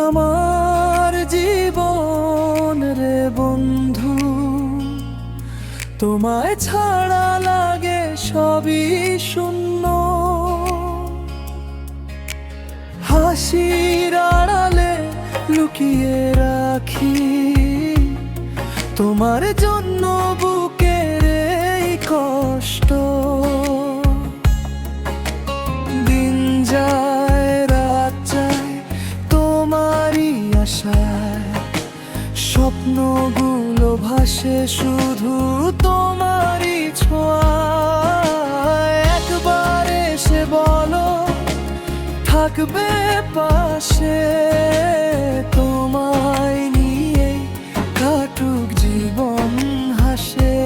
আমার জীবন রে বন্ধু, তোমায় ছাড়া লাগে সবই শূন্য। হাসির আড়ালে লুকিয়ে রাখি তোমার জন্য বুকের এই কষ্ট। দিন যায় রাত যায় তোমারই আশায়, স্বপ্নগুলো ভাসে শুধু তোমারই ছোঁয়ায়। একবার এসে বলো থাকবে পাশে, তোমায় নিয়ে কাটুক জীবন হাসে।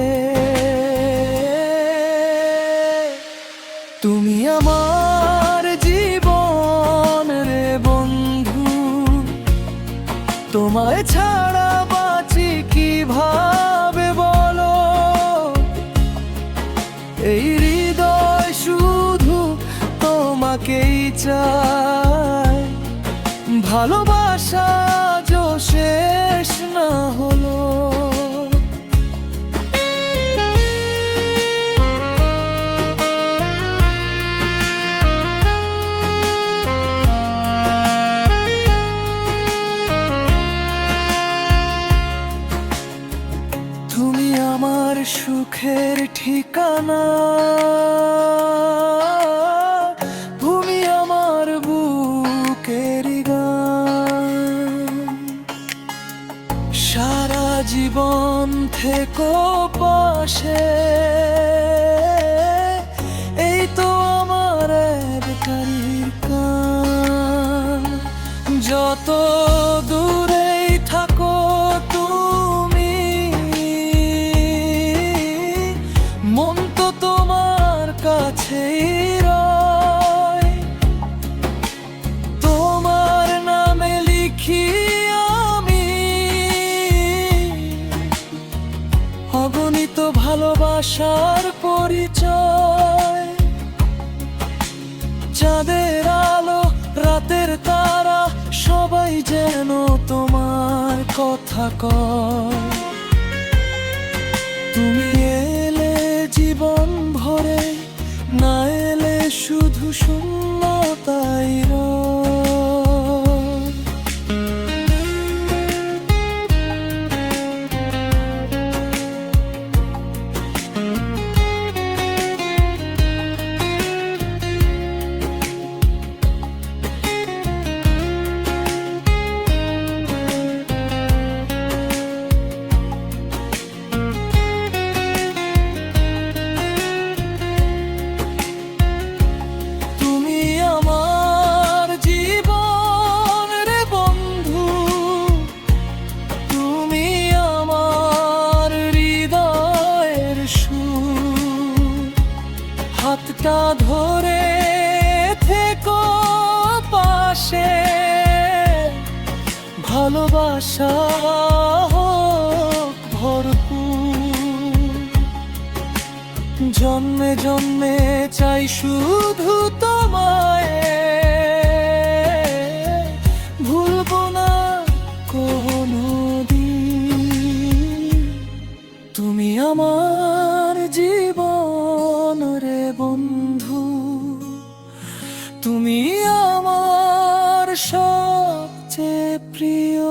তুমি আমার জীবন রে বন্ধু, তোমায় ছাড়া বাঁচি কিভাবে বলো। এই হৃদয় শুধু তোমাকেই চায়, ভালোবাসা আজও শেষ না হলো। তুমি আমার সুখের ঠিকানা, তুমি আমার বুকের গান। সারা জীবন থেকো পাশে, এই তো আমার একটাই কান। যত দূরেই থাকো তুমি, মন তো তোমার কাছেই রয়। তোমার নামে লিখি আমি অগণিত ভালোবাসার পরিচয়। চাঁদের আলো রাতের তারা সবাই যেন তোমার কথা কয়। তুমি এলে জীবন ভরে, না এলে শুধু শূন্যতাই রয়। হাতটা ধরে থেকো পাশে, ভালোবাসা হোক ভরপুর। জন্মে জন্মে চাই শুধু তোমায়, ভুলবো না কোনোদিন। তুমি আমার জীবন রে বন্ধু, তুমি আমার সবচেয়ে প্রিয়।